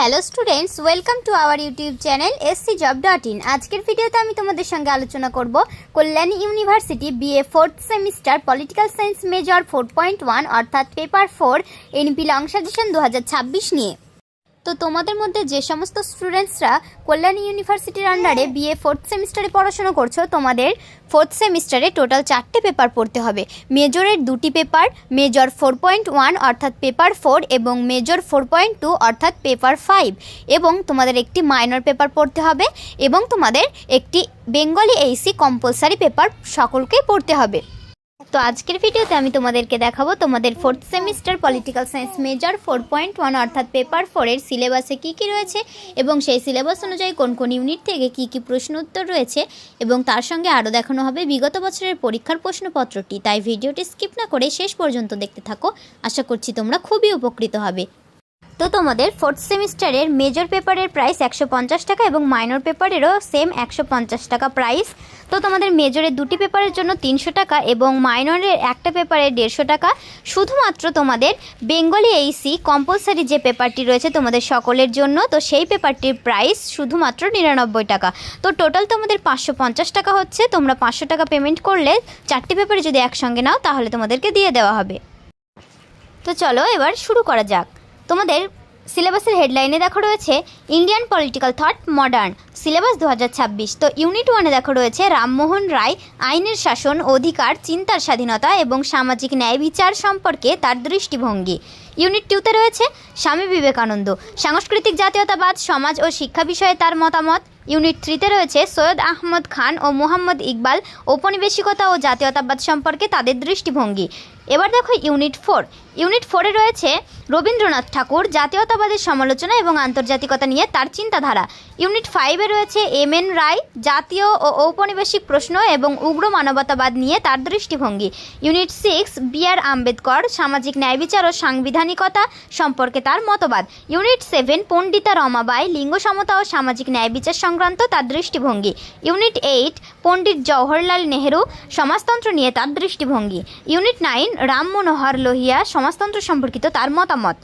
Hello students, welcome to our YouTube channel scjob.in। আজকের ভিডিওতে আমি তোমাদের সঙ্গে আলোচনা করব Kalyani university BA 4th semester political science major 4.1 অর্থাৎ পেপার 4 এনপি লং সাজেশন 2026 নিয়ে। তো তোমাদের মধ্যে যে সমস্ত স্টুডেন্টসরা কল্যাণী ইউনিভার্সিটির আন্ডারে বিএ 4th সেমিস্টারে পড়াশোনা করছো, তোমাদের 4th সেমিস্টারে টোটাল 4টে পেপার পড়তে হবে। মেজরের 2টি পেপার, মেজর 4.1 অর্থাৎ পেপার 4 এবং মেজর 4.2 অর্থাৎ পেপার 5, এবং তোমাদের একটি মাইনর পেপার পড়তে হবে এবং তোমাদের একটি বেঙ্গলি এইসি কম্পালসারি পেপার সকলকেই পড়তে হবে। তো আজকের ভিডিওতে আমি তোমাদেরকে দেখাবো তোমাদের 4th semester political science major 4.1 অর্থাৎ পেপার 4 এর সিলেবাসে কী কী রয়েছে এবং সেই সিলেবাস অনুযায়ী কোন কোন ইউনিট থেকে কী কী প্রশ্ন উত্তর রয়েছে, এবং তার সঙ্গে আরও দেখানো হবে বিগত বছরের পরীক্ষার প্রশ্নপত্রটি। তাই ভিডিওটি স্কিপ না করে শেষ পর্যন্ত দেখতে থাকো, আশা করছি তোমরা খুবই উপকৃত হবে। তো তোমাদের 4th সেমিস্টারের মেজর পেপারের প্রাইস 150 টাকা এবং মাইনর পেপারেরও সেম 150 টাকা প্রাইস। তো তোমাদের মেজরের 2টি পেপারের জন্য 300 টাকা এবং মাইনরের একটা পেপারের 150 টাকা। শুধুমাত্র তোমাদের বেঙ্গলি এইসি কম্পালসারি যে পেপারটি রয়েছে তোমাদের সকলের জন্য, তো সেই পেপারটির প্রাইস শুধুমাত্র 99 টাকা। তো টোটাল তোমাদের 550 টাকা হচ্ছে। তোমরা 500 টাকা পেমেন্ট করলে 4টি পেপারে যদি একসঙ্গে নাও তাহলে তোমাদেরকে দিয়ে দেওয়া হবে। তো চলো এবার শুরু করা যাক। তোমাদের সিলেবাসের হেডলাইনে দেখো রয়েছে Indian political thought modern syllabus 2026। তো ইউনিট 1-এ দেখো রয়েছে রামমোহন রায়, আইনের শাসন, অধিকার, চিন্তার স্বাধীনতা এবং সামাজিক ন্যায় বিচার সম্পর্কে তার দৃষ্টিভঙ্গি। ইউনিট 2-তে রয়েছে স্বামী বিবেকানন্দ, সাংস্কৃতিক জাতীয়তাবাদ, সমাজ ও শিক্ষা বিষয়ে তার মতামত। ইউনিট 3-তে রয়েছে সৈয়দ আহমদ খান ও মোহাম্মদ ইকবাল, ঔপনিবেশিকতা ও জাতীয়তাবাদ সম্পর্কে তাদের দৃষ্টিভঙ্গি। এবার দেখো ইউনিট 4। ইউনিট 4-এ রয়েছে রবীন্দ্রনাথ ঠাকুর, জাতীয়তাবাদের সমালোচনা এবং আন্তর্জাতিকতা নিয়ে তার চিন্তাধারা। ইউনিট 5-এ রয়েছে এম.এন. রায়, জাতীয় ও ঔপনিবেশিক প্রশ্ন এবং উগ্র মানবতাবাদ নিয়ে তার দৃষ্টিভঙ্গি। Unit 6 B.R.. আম্বেদকর, সামাজিক ন্যায় বিচার ও সাংবিধানিকতা সম্পর্কে তার মতবাদ। ইউনিট 7 পণ্ডিতা রমাবাই, লিঙ্গ সমতা ও সামাজিক ন্যায় বিচার সংক্রান্ত তার দৃষ্টিভঙ্গি। ইউনিট 8 পণ্ডিত জওহরলাল নেহেরু, সমাজতন্ত্র নিয়ে তার দৃষ্টিভঙ্গি। ইউনিট 9 রাম মনোহর লোহিয়া, সমাজতন্ত্র সম্পর্কিত তার মতামত।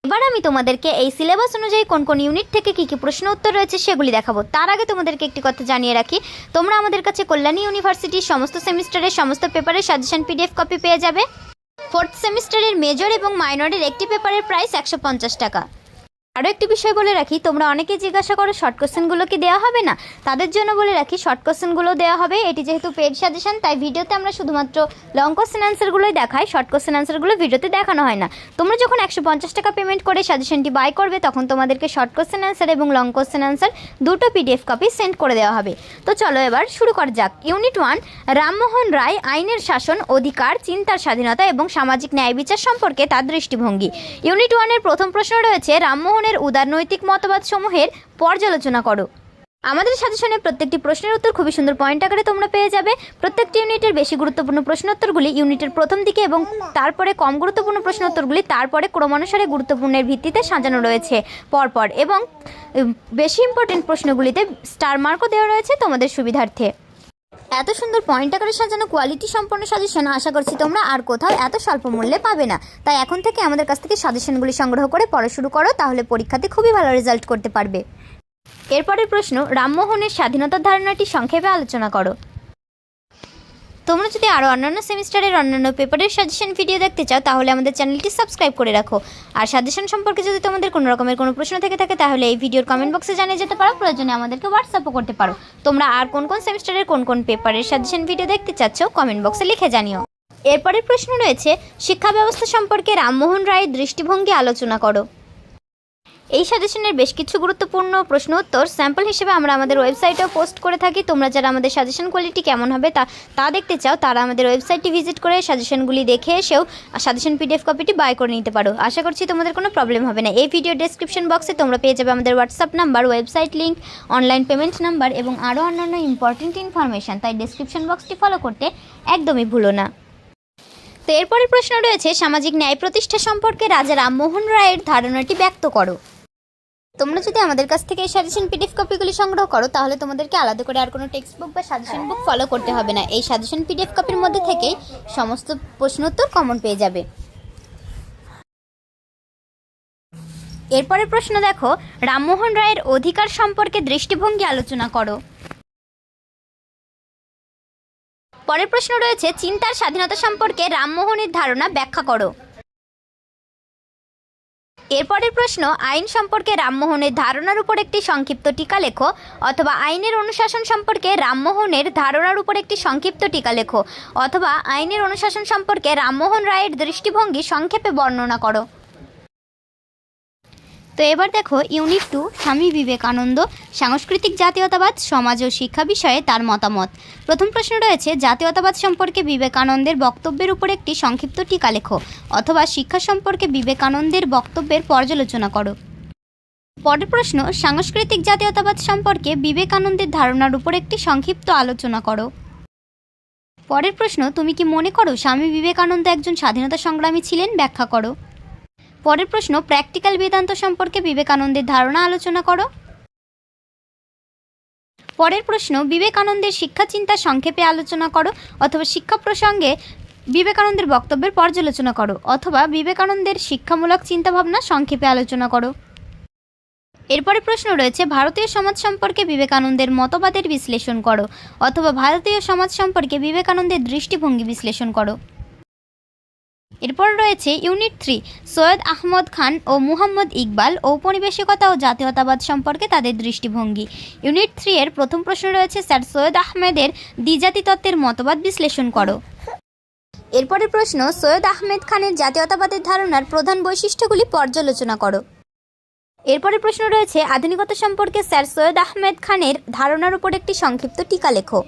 এবার আমি তোমাদেরকে এই সিলেবাস অনুযায়ী কোন কোন ইউনিট থেকে কী কী প্রশ্ন উত্তর রয়েছে সেগুলি দেখাবো। তার আগে তোমাদেরকে একটি কথা জানিয়ে রাখি, তোমরা আমাদের কাছে কল্যাণী ইউনিভার্সিটির সমস্ত সেমিস্টারের সমস্ত পেপারের সাজেশন পিডিএফ কপি পেয়ে যাবে। 4th সেমিস্টারের মেজর এবং মাইনরের একটি পেপারের প্রাইস 150 টাকা। আরও একটি বিষয় বলে রাখি, তোমরা অনেকেই জিজ্ঞাসা করো শর্ট কোশ্চেনগুলো কি দেওয়া হবে না, তাদের জন্য বলে রাখি শর্ট কোশ্চেনগুলো দেওয়া হবে। এটি যেহেতু পেড সাজেশন তাই ভিডিওতে আমরা শুধুমাত্র লং কোশ্চেন অ্যান্সারগুলোই দেখাই, শর্ট কোশ্চেন অ্যান্সারগুলো ভিডিওতে দেখানো হয় না। তোমরা যখন 150 টাকা পেমেন্ট করে সাজেশনটি বাই করবে তখন তোমাদেরকে শর্ট কোশ্চেন অ্যান্সার এবং লং কোশ্চেন অ্যান্সার দুটো পিডিএফ কপি সেন্ড করে দেওয়া হবে। তো চলো এবার শুরু করা যাক। ইউনিট 1 রামমোহন রায়, আইনের শাসন, অধিকার, চিন্তার স্বাধীনতা এবং সামাজিক ন্যায় বিচার সম্পর্কে তার দৃষ্টিভঙ্গি। ইউনিট 1-এর প্রথম প্রশ্ন রয়েছে রামমোহনের উদারনৈতিক মতবাদ সমূহের পর্যালোচনা করো। আমাদের সাজেশনে প্রত্যেকটি প্রশ্নের উত্তর খুবই সুন্দর পয়েন্ট আকারে তোমরা পেয়ে যাবে। প্রত্যেকটি ইউনিটের বেশি গুরুত্বপূর্ণ প্রশ্নোত্তরগুলি ইউনিটের প্রথম দিকে এবং তারপরে কম গুরুত্বপূর্ণ প্রশ্নোত্তরগুলি তারপরে ক্রমানুসারে গুরুত্বপূর্ণের ভিত্তিতে সাজানো রয়েছে পরপর, এবং বেশি ইম্পর্টেন্ট প্রশ্নগুলিতে স্টার মার্কও দেওয়া রয়েছে তোমাদের সুবিধার্থে। এত সুন্দর পয়েন্ট আকারে সাজানো কোয়ালিটি সম্পন্ন সাজেশন আশা করছি তোমরা আর কোথাও এত স্বল্প মূল্যে পাবে না। তাই এখন থেকে আমাদের কাছ থেকে সাজেশনগুলি সংগ্রহ করে পড়া শুরু করো, তাহলে পরীক্ষাতে খুবই ভালো রেজাল্ট করতে পারবে। এরপরের প্রশ্ন রামমোহনের স্বাধীনতার ধারণাটি সংক্ষেপে আলোচনা করো। তোমরা যদি আরও অন্যান্য সেমিস্টারের অন্যান্য পেপারের সাজেশন ভিডিও দেখতে চাও তাহলে আমাদের চ্যানেলটি সাবস্ক্রাইব করে রাখো। আর সাজেশন সম্পর্কে যদি তোমাদের কোনো রকমের কোনো প্রশ্ন থেকে থাকে তাহলে এই ভিডিওর কমেন্ট বক্সে জানিয়ে যেতে পারো, প্রয়োজনে আমাদেরকে হোয়াটসঅ্যাপও করতে পারো। তোমরা আর কোন কোন সেমিস্টারের কোন কোন পেপারের সাজেশন ভিডিও দেখতে চাচ্ছ কমেন্ট বক্সে লিখে জানিও। এরপরের প্রশ্ন রয়েছে শিক্ষা ব্যবস্থা সম্পর্কে রামমোহন রায়ের দৃষ্টিভঙ্গি আলোচনা করো। এই সাজেশনের বেশ কিছু গুরুত্বপূর্ণ প্রশ্ন উত্তর স্যাম্পল হিসেবে আমরা আমাদের ওয়েবসাইটেও পোস্ট করে থাকি। তোমরা যারা আমাদের সাজেশন কোয়ালিটি কেমন হবে তা দেখতে চাও তারা আমাদের ওয়েবসাইটটি ভিজিট করে সাজেশনগুলি দেখে এসেও সাজেশন পিডিএফ কপিটি বাই করে নিতে পারো। আশা করছি তোমাদের কোনো প্রবলেম হবে না। এই ভিডিও ডেসক্রিপশন বক্সে তোমরা পেয়ে যাবে আমাদের WhatsApp number, website link, online payment number এবং আরও অন্যান্য ইম্পর্টেন্ট ইনফরমেশান। তাই ডেসক্রিপশন বক্সটি ফলো করতে একদমই ভুলো না। তো এরপরের প্রশ্ন রয়েছে সামাজিক ন্যায় প্রতিষ্ঠা সম্পর্কে রাজা রামমোহন রায়ের ধারণাটি ব্যক্ত করো। তোমরা যদি আমাদের কাছ থেকে এই সাজেশন পিডিএফ কপিগুলি সংগ্রহ করো তাহলে তোমাদেরকে আলাদা করে আর কোনো টেক্সট বুক বা সাজেশন বুক ফলো করতে হবে না। এই সাজেশন পিডিএফ কপির মধ্যে থেকেই সমস্ত প্রশ্নোত্তর কমন পেয়ে যাবে। এরপরের প্রশ্ন দেখো, রামমোহন রায়ের অধিকার সম্পর্কে দৃষ্টিভঙ্গি আলোচনা করো। পরের প্রশ্ন রয়েছে, চিন্তার স্বাধীনতা সম্পর্কে রামমোহনের ধারণা ব্যাখ্যা করো। এরপরের প্রশ্ন, আইন সম্পর্কে রামমোহনের ধারণার উপর একটি সংক্ষিপ্ত টিকা লেখো, অথবা আইনের অনুশাসন সম্পর্কে রামমোহনের ধারণার উপর একটি সংক্ষিপ্ত টিকা লেখো, অথবা আইনের অনুশাসন সম্পর্কে রামমোহন রায়ের দৃষ্টিভঙ্গি সংক্ষেপে বর্ণনা করো। তো এবার দেখো ইউনিট 2, স্বামী বিবেকানন্দ, সাংস্কৃতিক জাতীয়তাবাদ, সমাজ ও শিক্ষা বিষয়ে তার মতামত। প্রথম প্রশ্ন রয়েছে, জাতীয়তাবাদ সম্পর্কে বিবেকানন্দের বক্তব্যের উপর একটি সংক্ষিপ্ত টিকা লেখো, অথবা শিক্ষা সম্পর্কে বিবেকানন্দের বক্তব্যের পর্যালোচনা করো। পরের প্রশ্ন, সাংস্কৃতিক জাতীয়তাবাদ সম্পর্কে বিবেকানন্দের ধারণার উপর একটি সংক্ষিপ্ত আলোচনা করো। পরের প্রশ্ন, তুমি কি মনে করো স্বামী বিবেকানন্দ একজন স্বাধীনতা সংগ্রামী ছিলেন? ব্যাখ্যা করো। পরের প্রশ্ন, প্র্যাকটিক্যাল বেদান্ত সম্পর্কে বিবেকানন্দের ধারণা আলোচনা করো। পরের প্রশ্ন, বিবেকানন্দের শিক্ষা চিন্তা সংক্ষেপে আলোচনা করো, অথবা শিক্ষা প্রসঙ্গে বিবেকানন্দের বক্তব্যের পর্যালোচনা করো, অথবা বিবেকানন্দের শিক্ষামূলক চিন্তাভাবনা সংক্ষেপে আলোচনা করো। এরপরে প্রশ্ন রয়েছে, ভারতীয় সমাজ সম্পর্কে বিবেকানন্দের মতবাদের বিশ্লেষণ করো, অথবা ভারতীয় সমাজ সম্পর্কে বিবেকানন্দের দৃষ্টিভঙ্গি বিশ্লেষণ করো। এরপর রয়েছে ইউনিট 3, সৈয়দ আহমদ খান ও মুহাম্মদ ইকবাল, ঔপনিবেশিকতা ও জাতীয়তাবাদ সম্পর্কে তাদের দৃষ্টিভঙ্গি। ইউনিট 3 এর প্রথম প্রশ্ন রয়েছে, স্যার সৈয়দ আহমেদের দ্বিজাতি তত্ত্বের মতবাদ বিশ্লেষণ করো। এরপরের প্রশ্ন, সৈয়দ আহমেদ খানের জাতীয়তাবাদের ধারণার প্রধান বৈশিষ্ট্যগুলি পর্যালোচনা করো। এরপরের প্রশ্ন রয়েছে, আধুনিকতা সম্পর্কে স্যার সৈয়দ আহমেদ খানের ধারণার উপর একটি সংক্ষিপ্ত টিকা লেখো।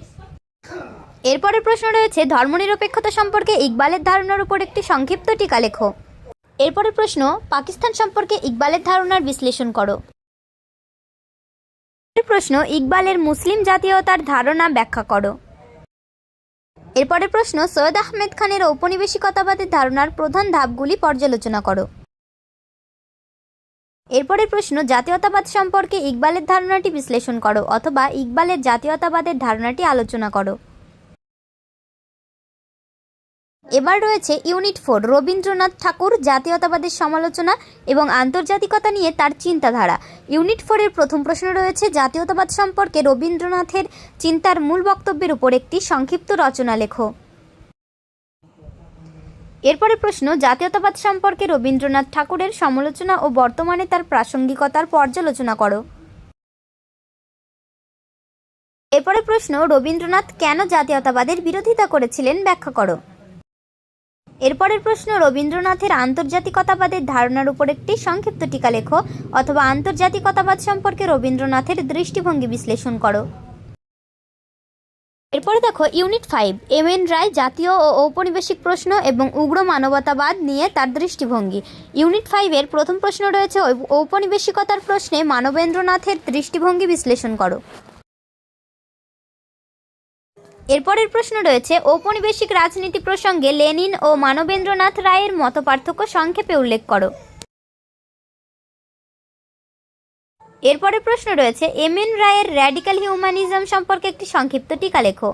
এরপরের প্রশ্ন রয়েছে, ধর্মনিরপেক্ষতা সম্পর্কে ইকবালের ধারণার উপর একটি সংক্ষিপ্ত টিকা লেখো। এরপরের প্রশ্ন, পাকিস্তান সম্পর্কে ইকবালের ধারণার বিশ্লেষণ করো। প্রশ্ন, ইকবালের মুসলিম জাতীয়তার ধারণা ব্যাখ্যা করো। এরপরের প্রশ্ন, সৈয়দ আহমেদ খানের ঔপনিবেশিকতাবাদের ধারণার প্রধান ধাপগুলি পর্যালোচনা করো। এরপরের প্রশ্ন, জাতীয়তাবাদ সম্পর্কে ইকবালের ধারণাটি বিশ্লেষণ করো, অথবা ইকবালের জাতীয়তাবাদের ধারণাটি আলোচনা করো। এবার রয়েছে ইউনিট 4, রবীন্দ্রনাথ ঠাকুর, জাতীয়তাবাদের সমালোচনা এবং আন্তর্জাতিকতা নিয়ে তার চিন্তাধারা। ইউনিট 4 এর প্রথম প্রশ্ন রয়েছে, জাতীয়তাবাদ সম্পর্কে রবীন্দ্রনাথের চিন্তার মূল বক্তব্যের উপর একটি সংক্ষিপ্ত রচনা লেখো। এরপরে প্রশ্ন, জাতীয়তাবাদ সম্পর্কে রবীন্দ্রনাথ ঠাকুরের সমালোচনা ও বর্তমানে তার প্রাসঙ্গিকতার পর্যালোচনা করো। এরপরে প্রশ্ন, রবীন্দ্রনাথ কেন জাতীয়তাবাদের বিরোধিতা করেছিলেন? ব্যাখ্যা করো। এরপরের প্রশ্ন, রবীন্দ্রনাথের আন্তর্জাতিকতাবাদের ধারণার উপর একটি সংক্ষিপ্ত টিকা লেখো, অথবা আন্তর্জাতিকতাবাদ সম্পর্কে রবীন্দ্রনাথের দৃষ্টিভঙ্গি বিশ্লেষণ করো। এরপরে দেখো ইউনিট 5, এম.এন. রায়, জাতীয় ও ঔপনিবেশিক প্রশ্ন এবং উগ্র মানবতাবাদ নিয়ে তার দৃষ্টিভঙ্গি। ইউনিট 5 এর প্রথম প্রশ্ন রয়েছে, ঔপনিবেশিকতার প্রশ্নে মানবেন্দ্রনাথের দৃষ্টিভঙ্গি বিশ্লেষণ করো। এরপরের প্রশ্ন রয়েছে, ঔপনিবেশিক রাজনীতি প্রসঙ্গে লেনিন ও মানবেন্দ্রনাথ রায়ের মতপার্থক্য সংক্ষেপে উল্লেখ করো। এরপরের প্রশ্ন রয়েছে, এম.এন. রায়ের র্যাডিক্যাল হিউম্যানিজম সম্পর্কে একটি সংক্ষিপ্ত টিকা লেখো।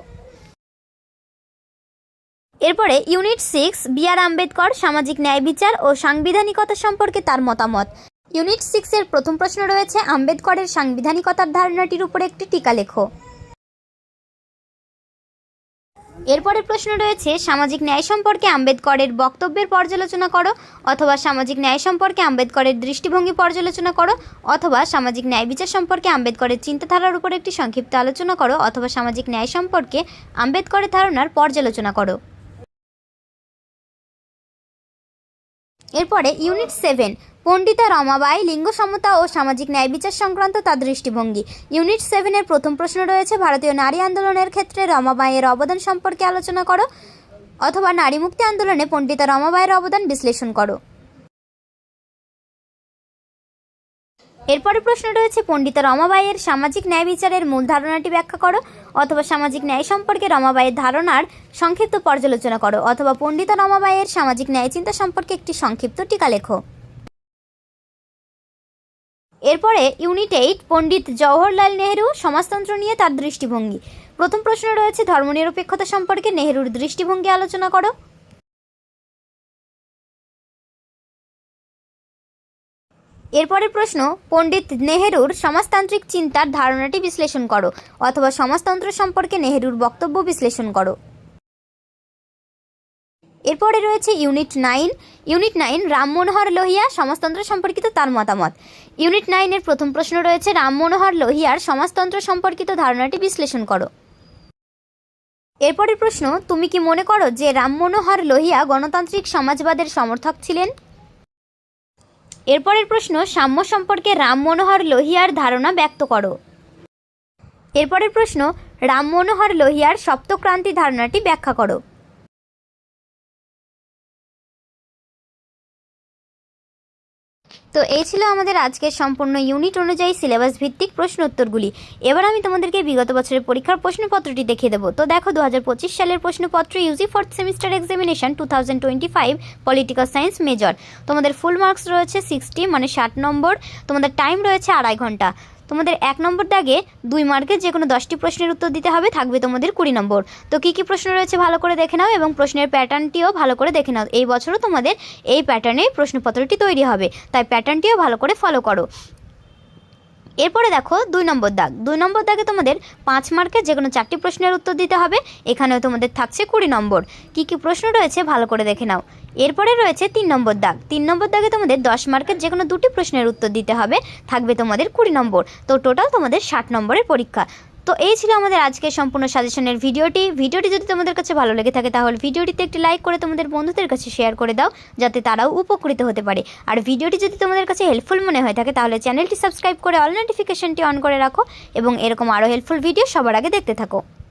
এরপরে ইউনিট 6, বি.আর. আম্বেদকর, সামাজিক ন্যায় বিচার ও সাংবিধানিকতা সম্পর্কে তার মতামত। ইউনিট 6 এর প্রথম প্রশ্ন রয়েছে, আম্বেদকরের সাংবিধানিকতার ধারণাটির উপর একটি টিকা লেখো। এরপরের প্রশ্ন রয়েছে, সামাজিক ন্যায় সম্পর্কে আম্বেদকরের বক্তব্যের পর্যালোচনা করো, অথবা সামাজিক ন্যায় সম্পর্কে আম্বেদকরের দৃষ্টিভঙ্গি পর্যালোচনা করো, অথবা সামাজিক ন্যায় বিচার সম্পর্কে আম্বেদকরের চিন্তাধারার উপর একটি সংক্ষিপ্ত আলোচনা করো, অথবা সামাজিক ন্যায় সম্পর্কে আম্বেদকরের ধারণার পর্যালোচনা করো। এরপরে ইউনিট 7, পণ্ডিতা রমাবাঈ, লিঙ্গ সমতা ও সামাজিক ন্যায় বিচার সংক্রান্ত তার দৃষ্টিভঙ্গি। ইউনিট 7 এর প্রথম প্রশ্ন রয়েছে, ভারতীয় নারী আন্দোলনের ক্ষেত্রে রমাবাঈয়ের অবদান সম্পর্কে আলোচনা করো, অথবা নারী মুক্তি আন্দোলনে পণ্ডিতা রমাবাঈয়ের অবদান বিশ্লেষণ করো। এরপরে প্রশ্ন রয়েছে, পণ্ডিতা রমাবাঈয়ের সামাজিক ন্যায় বিচারের মূল ধারণাটি ব্যাখ্যা করো, অথবা সামাজিক ন্যায় সম্পর্কে রমাবাঈয়ের ধারণার সংক্ষিপ্ত পর্যালোচনা করো, অথবা পণ্ডিতা রমাবাঈয়ের সামাজিক ন্যায় চিন্তা সম্পর্কে একটি সংক্ষিপ্ত টিকা লেখো। এরপরে ইউনিট 8, পণ্ডিত জওহরলাল নেহরু, সমাজতন্ত্র নিয়ে তার দৃষ্টিভঙ্গি। প্রথম প্রশ্ন রয়েছে, ধর্মনিরপেক্ষতা সম্পর্কে নেহরুর দৃষ্টিভঙ্গি আলোচনা করো। এরপরের প্রশ্ন, পণ্ডিত নেহেরুর সমাজতান্ত্রিক চিন্তার ধারণাটি বিশ্লেষণ করো, অথবা সমাজতন্ত্র সম্পর্কে নেহেরুর বক্তব্য বিশ্লেষণ করো। এরপরে রয়েছে ইউনিট 9 রাম মনোহর লোহিয়া সমাজতন্ত্র সম্পর্কিত তার মতামত। ইউনিট 9-এর প্রথম প্রশ্ন রয়েছে, রাম মনোহর লোহিয়ার সমাজতন্ত্র সম্পর্কিত ধারণাটি বিশ্লেষণ করো। এরপরের প্রশ্ন, তুমি কি মনে করো যে রাম মনোহর লোহিয়া গণতান্ত্রিক সমাজবাদের সমর্থক ছিলেন? এরপরের প্রশ্ন, সাম্য সম্পর্কে রাম মনোহর লোহিয়ার ধারণা ব্যক্ত করো। এরপরের প্রশ্ন, রাম মনোহর লোহিয়ার সপ্তক্রান্তি ধারণাটি ব্যাখ্যা করো। তো এই ছিল আমাদের আজকের সম্পূর্ণ ইউনিট অনুযায়ী সিলেবাস ভিত্তিক প্রশ্ন উত্তরগুলি। এবার আমি তোমাদেরকে বিগত বছরের পরীক্ষার প্রশ্নপত্রটি দেখিয়ে দেবো। তো দেখো, 2025 সালের প্রশ্নপত্র UG fourth semester examination 2025 political science major. তোমাদের ফুল মার্কস রয়েছে 60, মানে 60 নম্বর। তোমাদের টাইম রয়েছে 2.5 ঘন্টা। তোমাদের 1 নম্বর দাগে 2 মার্কের যে কোনো 10টি প্রশ্নের উত্তর দিতে হবে, থাকবে তোমাদের 20 নম্বর। তো কী কী প্রশ্ন রয়েছে ভালো করে দেখে নাও, এবং প্রশ্নের প্যাটার্নটিও ভালো করে দেখে নাও। এই বছরও তোমাদের এই প্যাটার্নে প্রশ্নপত্রটি তৈরি হবে, তাই প্যাটার্নটিও ভালো করে ফলো করো। এরপরে দেখো 2 নম্বর দাগ। 2 নম্বর দাগে তোমাদের 5 মার্কের যে কোনো 4টি প্রশ্নের উত্তর দিতে হবে, এখানেও তোমাদের থাকছে 20 নম্বর। কী কী প্রশ্ন রয়েছে ভালো করে দেখে নাও। এরপরে রয়েছে 3 নম্বর দাগ। 3 নম্বর দাগে তোমাদের 10 মার্কের যে কোনো 2টি প্রশ্নের উত্তর দিতে হবে, থাকবে তোমাদের 20 নম্বর। তো টোটাল তোমাদের 60 নম্বরের পরীক্ষা। তো এই ছিল আমাদের আজকের সম্পূর্ণ সাজেশনের ভিডিওটি যদি তোমাদের কাছে ভালো লেগে থাকে, তাহলে ভিডিওটিতে একটি লাইক করে তোমাদের বন্ধুদের কাছে শেয়ার করে দাও, যাতে তারাও উপকৃত হতে পারে। আর ভিডিওটি যদি তোমাদের কাছে হেল্পফুল মনে হয়ে থাকে, তাহলে চ্যানেলটি সাবস্ক্রাইব করে অল নোটিফিকেশনটি অন করে রাখো, এবং এরকম আরও হেল্পফুল ভিডিও সবার আগে দেখতে থাকো।